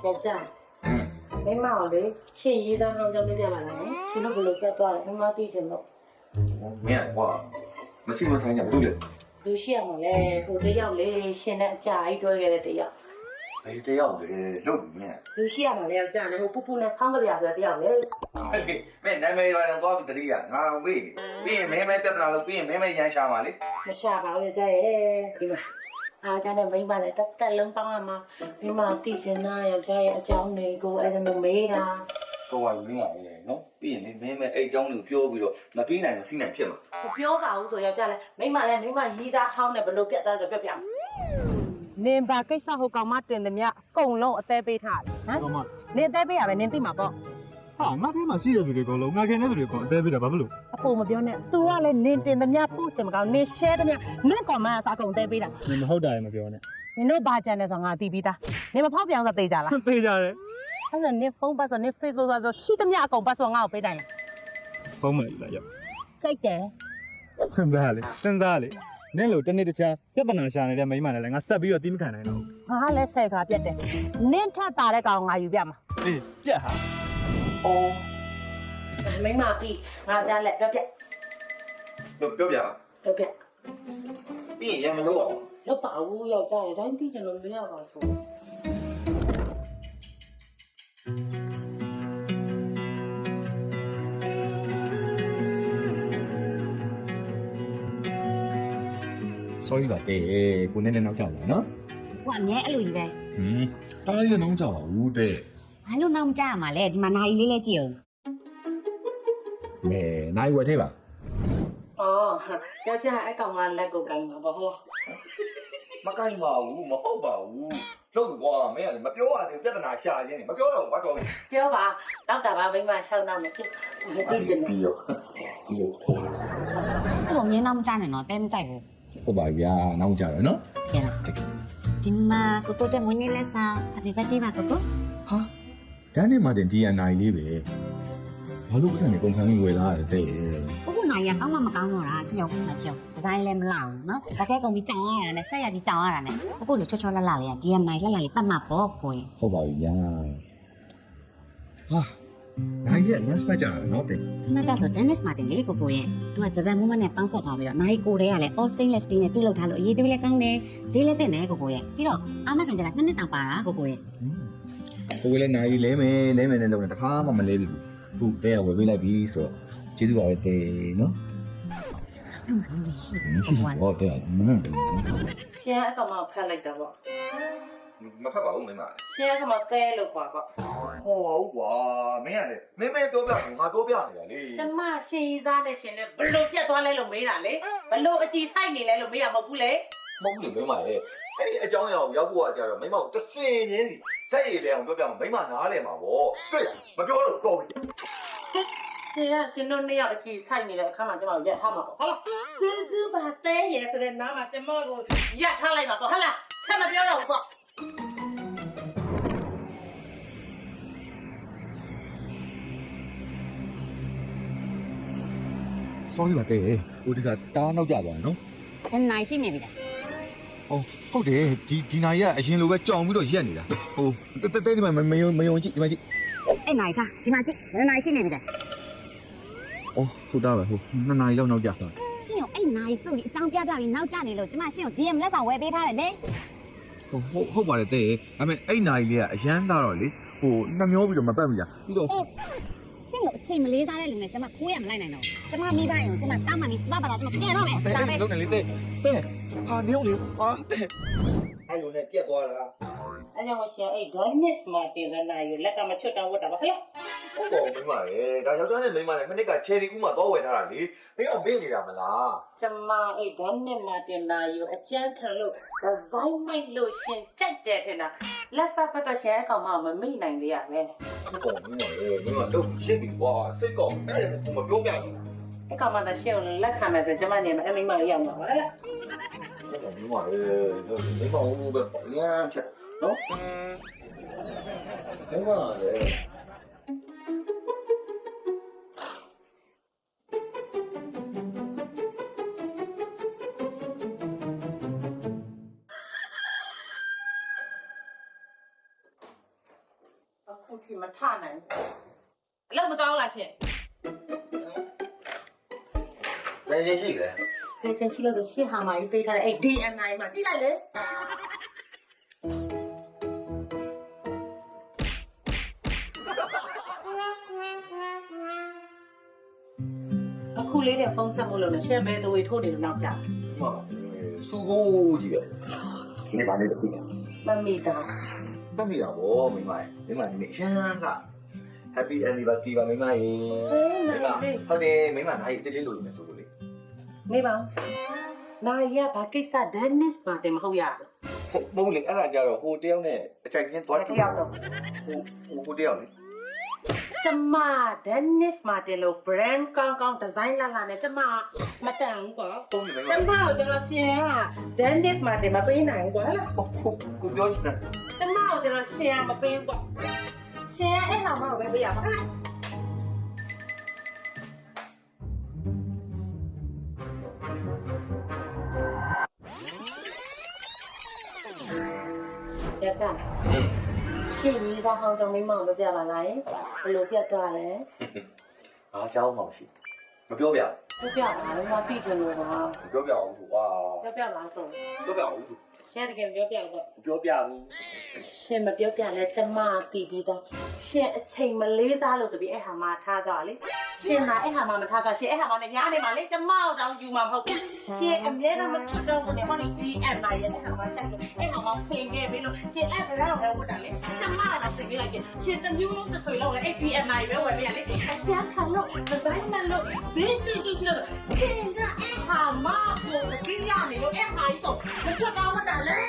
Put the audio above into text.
ယောက်ျားမိမအောင်လေရှင်ရေးသားအောင်ကြောင့်ပြပြပါလားရှင်တို့ဘယ်လိုပြတ်သွားလဲမိမသိချင်တော့ မင်းကွာမရှိမဆိုင်ကြဘူးလေ လူရှိရမှာလေဟိုတယောက်လေရှင်နဲ့အကြာကြီးတွဲခဲ့တဲ့တယောက် ဘယ်တယောက်လေလို့မင်း လူရှိရမှာလေယောက်ျားလေဟိုပူပူနဲ့ဆောင်းကြပြဆိုတဲ့တယောက်လေ မင်းနာမည်ရောတော့သွားပြီးတတိယငါတော့မေးပြီးရင်မင်းမဲပြဿနာလို့ပြီးရင်မင်းမဲရမ်းရှာမှာလေ မရှာပါဘူးယောက်ျားရဲ့ဒီမှာအားကြတဲ့မိမနဲ့တက်လုံးပေါင်းရမှာမိမသိချင်တာယောက်ျားရဲ့အကြောင်းတွေကိုအဲ့ဒါမျိုးမေးတာ ကိုဝါယူနေရတယ်နော်ပြီးရင်မင်းမဲအဲ့အကြောင်းကိုပြောပြီးတော့မပြီးနိုင်မစီးနိုင်ဖြစ်မှာ မပြောပါဘူးဆိုယောက်ျားလေမိမလည်းမိမရေးသားဟောင်းနဲ့ဘယ်လိုပြတ်သားဆိုပြပြနင်ဘာကိစ္စဟိုကောင်မတင်တယ်မြအကုန်လုံးအသေးပေးထားတယ်ဟမ် ကောင်မ နင်အသေးပေးရပဲနင်သိမှာပေါ့ ဟာငါထဲမှာရှိတဲ့သူတွေကတော့ငါခင်တဲ့သူတွေကအသေးပေးတာဘာဖြစ်လို့ အပေါ်မပြောနဲ့ तू ကလည်းနင်တင်တယ်မြ post တယ်မကောင်းနင် share တယ်မြနင် comment အစားကုန်အသေးပေးတာ နင်မဟုတ်တာလည်းမပြောနဲ့ နင်တို့ဘာကြံနေဆိုငါသိပြီးသားနင်မဖောက်ပြောင်းဆိုသိကြလား ပေးကြတယ် အဲ့ဒါနင်ဖုန်းပတ်ဆိုနင် Facebook ဆိုရှိသမျှအကုန်ပတ်ဆိုငါ့ကိုပေးတိုင်း ဖုန်းမယ်လာရောက် ကြိုက်တယ် စဉ်းစားလေနင့်လို့တနေ့တခြားပြဿနာရှာနေတဲ့မိန်းမနဲ့လည်းငါဆက်ပြီးတော့တီးမခံနိုင်တော့ ငါလည်းဆဲခါပြက်တယ်နင်ထက်တာတဲ့ကောင်ငါယူပြမှာ ဘူးအေးပြက်ဟာ အော်မိမပြီးငါကြလက်ပြက် ပြောပြ ပြက် ပြီးရင်ရမလို့အောင် လောက်ပါဘူးယောက်ျားရဲ့တိုင်းသိချင်လို့မရပါဘူး sorry ပါတဲ့ကိုနဲ့နောက်ကြောက်လာနော် ဟိုအမြဲအဲ့လိုကြီးပဲ တားရနောက်ကြောက်ပါဦးတဲ့ ဘာလို့နောက်မကြရမှာလဲဒီမှာနိုင်လေးလေးကြည့်အောင် မဲနိုင်ဝယ်သေးပါ အော်ယောက်ျားအဲ့ကောင်ကလက်ကိုကိုင်းတာပေါ့ဟုတ်လား မကိုင်းပါဘူးမဟုတ်ပါဘူးလို့ကွာမင်းကမပြောရသေးပြဿနာရှာရင်းနေမပြောတော့ဘာတော် ပြောပါနောက်တာပါမိမ6နောက်နဲ့ဖြစ်မသိချင်ဘူး ပြီးရော အဲ့လိုမြင်နောက်မကြနဲ့တော့တဲမကြိုက်ဘူး ဟုတ်ပါဗျာနောက်ကြရနော် ကဲလားဒီမှာကိုကိုတဲ့မွေးနေ့လက်စား Happy birthday ပါကိုကို ဟာဒါနဲ့မှတင်ဒီအနိုင်လေးပဲဘာလို့ပတ်စံနေကုန်ခံပြီးဝယ်လာရတယ်တဲ့ ကိုကိုနိုင်ရကောင်းမှမကောင်းတော့တာကြည့်အောင်ကြည့်အောင်ဒီဇိုင်းလည်းမလောက်ဘူးနော်တကယ်ကုန်ပြီးကြောင်ရတာနဲ့ဆက်ရပြီးကြောင်ရတာနဲ့ကိုကိုလိုချောချောလှလှလေးကဒီအနိုင်လှလှလေးပတ်မှပေါ့ကိုရင် ဟုတ်ပါပြီဗျာဟာနိုင်ရဲ့ last match ကြတာနော်တဲ့ ခဏကြဆို Dennis Martin လေးကိုကိုရင်သူကဂျပန်မူးမနဲ့ပေါင်းဆက်ထားပြီးတော့နိုင်ကိုတွေကလည်း all stainless steel နဲ့ပြုလုပ်ထားလို့အရေးသွေးလည်းကောင်းတယ်ဈေးလည်းတက်တယ်ကိုကိုရင်ပြီးတော့အာမခံကြတာ2နှစ်တောင်ပါတာကိုကိုရင် ကိုယ်လည်းနိုင်လဲမယ်နဲ့လုံးနဲ့တခါမှမလဲဘူးခုတဲ့ဝယ်ပေးလိုက်ပြီဆိုတော့ကျေးဇူးပါပဲတဲ့နော်ရှိဟုတ်တယ် ရှင်အကောင်မဖက်လိုက်တာပေါ့ မဖတ်ပါဘူးမင်းမ ရှင်အကောင်မတဲလို့ခွာပေါ့ ဟောဟုတ်ကွာမင်းရတယ်မင်းမဲပြောပြငါပြောပြနေတာလေ ကျမရှင်ရီသားနဲ့ရှင်နဲ့ဘလို့ပြတ်သွားလဲလို့မေးတာလေဘလို့အကြည်ဆိုင်နေလဲလို့မေးရမဟုတ်ဘူးလေ မဟုတ်ဘူးမင်းမရဲ့အဲ့ဒီအကြောင်းအရာကိုရောက်ဖို့ကကြတော့မင်းမကိုတစင်ချင်းစီစက်ရည်လဲအောင်ပြောပြမှာမင်းမနားလဲမှာပေါ့တွေ့မပြောတော့တော့ ရှင်တို့နှစ်ယောက်အကြည်ဆိုင်နေတဲ့အခါမှာကျမကိုရက်ထားမှာပေါ့ဟုတ်လားကျေးဇူးပါတဲရဲဆိုတဲ့နားမှာကျမကိုရက်ထားလိုက်ပါပေါ့ဟုတ်လားဆက်မပြောတော့ဘူးပေါ့ sorry ပါတဲ့ဟိုဒီကတားနောက်ကြသွားနော် နိုင်ရှိနေပြီလား ဟုတ်တယ်ဒီနိုင်ကအရင်လိုပဲကြောင်ပြီးတော့ရက်နေတာဟိုတဲဒီမှာမယုံကြည့်ဒီမှာကြည့် အဲ့နိုင်ကဒီမှာကြည့်နိုင်ရှိနေပြီလား ဟုတ်တာပဲဟို2နာရီလောက်နောက်ကြသွား ရှင်ရောအဲ့နိုင်စုကြီးအကြောင်းပြပြပြီးနောက်ကျနေလို့ကျမရှင်ကို DM လက်ဆောင်ဝယ်ပေးထားတယ်လေ ဟုတ်ပါတယ်တဲ့ဒါပေမဲ့အဲ့နိုင်လေးကအရန်သားတော့လေဟိုနှမျောပြီးတော့မပတ်ဘူးကြာပြီးတော့ ရှင်ကိုအချိန်မလေးစားတဲ့လူနဲ့ကျမခိုးရမလိုက်နိုင်တော့ကျမမိဘရင်ကျမတောင်းမှနေကျမဘာသာကျမပြန်တော့မယ်ဒါပဲ လုံးနေလေတဲ့ဟာနေဦးလေဟာတဲ့အဲ့လိုနဲ့ပြက်သွားတာ အဲကြောင့်မရှင်အဲ့ Dennis Martin ကနာယူလက်ကမချွတ်တောင်းဝတ်တာပါခလား ဟုတ်ပါဘူးမိမရေဒါယောက်ျားနဲ့မိန်းမနဲ့မနစ်ကချယ်ရီကူးမှာတော့ဝယ်ထားတာလေမင်းကမေ့နေတာမလား ကျမအဲ့ Dennis Martin နာယူအကျန်းခံလို့ဒီဇိုင်းမိုက်လို့ရှင်ကြိုက်တယ်ထင်တာလက်စားပတ်တော့ရှင်အကောင်မမမိတ်နိုင်သေးရမယ် ဟုတ်ပါဘူးမိမရေမိမတော့ရှင်းပြီကွာစိတ်ကောအဲ့ဒါမပြောပြဘူး အကောင်မသာရှင်ကိုလက်ခံမယ်ဆိုကျမနေမှာအမိမလေးရောက်မှာပါလား ဟုတ်ပါဘူးမိမရေမိမဟိုပဲရမ်းချက်နော်မိမရေ ဟ အခုထိမထနိုင်အလုပ်မကောင်းလားရှင် လည်းရင်ရှိတယ် ဖေးချင်းရှိလို့ဆိုရှင်းဟာမာကြီးပေးထားတဲ့အဲ့ DM9 မှာကြည့်လိုက်လေအခုလေးနဲ့ဖုန်းဆက်မှုလို့လည်းရှင်းမဲတဝေထိုးနေလို့နောက်ကြ ဟုတ်စူကိုကြီးပဲဒီဘာလေးတခု မမီတာ မမိတာဗောမိမဒီရှမ်းက Happy Anniversary ပါမိမရေဟုတ်တယ်မိမနိုင်တိတိလို့နေဆိုလို့လေ နေပါနိုင်ရဘာကိစ္စဒန်နစ်မှာတင်မဟုတ်ရဘူး မဟုတ်လေအဲ့ဒါကြတော့ဟိုတယောက်နဲ့အကြိုက်ချင်းသွား တယောက်တော့ ဟိုတယောက်လေ ကျမဒန်နစ်မှာတင်လို့ brand ကောင်းကောင်းဒီဇိုင်းလာလာနဲ့ကျမမတန်ဘူးကွာ ပုံနေမိမ ကျမတို့ကျွန်တော်ရှင်ကဒန်နစ်မှာတင်မပေးနိုင်ဘူးကွာဟဲ့လား ကိုပြောချင်တယ် ကျမတို့ကျွန်တော်ရှင်ကမပေးဘူးကွာရှင်အဲ့ဟာမှပဲပေးရမှာဟဲ့လားရကြရှင်ကြီးစားဟောင်းတော့မိမောင်တို့ပြပါလားဘယ်လိုပြတ်သွားလဲ အားเจ้าမှမရှိမပြောပြ ပြပါလားငါသိချင်လို့ပါ မပြောပြအောင်သူကွာ ပြပါဆို ပြောပြအောင်သူ ရှင်တကယ်ပြောပြတော့ မပြောပြဘူး ရှင်မပြောပြလဲကျမတည်ပြီးတော့ရှင်အချိန်မလေးစားလို့ဆိုပြီးအဲ့ဟာမှထားသွားလေရှင်ကအဲ့ဟာမှမထားသွားရှင်အဲ့ဟာမှနဲ့ညားနေပါလေကျမတို့တောင်ယူမှာမဟုတ်ဘူးရှင်အမြဲတမ်းမချွတ်တော့ဘူးနဲ့ဟောဒီ DM မှာရဲ့အဲ့ဟာမှချက်လို့အဲ့ဟာမှဆင်ခဲ့ပြီလို့ရှင်အဲ့ဒါတော့ပဲဝတ်တာလေကျမကတော့ဆင်ခဲ့လိုက်တယ်ရှင်တမျိုးလုံးတစ်ဆွေလောက်လေအဲ့ DM မှာပဲဝယ်ပြရလေအချမ်းခံလို့ဒီဇိုင်းမှလို့ဘင်းတီတီရှိလို့ရှင်ကအဲ့ဟာမှကိုကြည့်ရနေလို့အဲ့ဟာကြီးတော့မချွတ်တော့ဝတ်တာလေ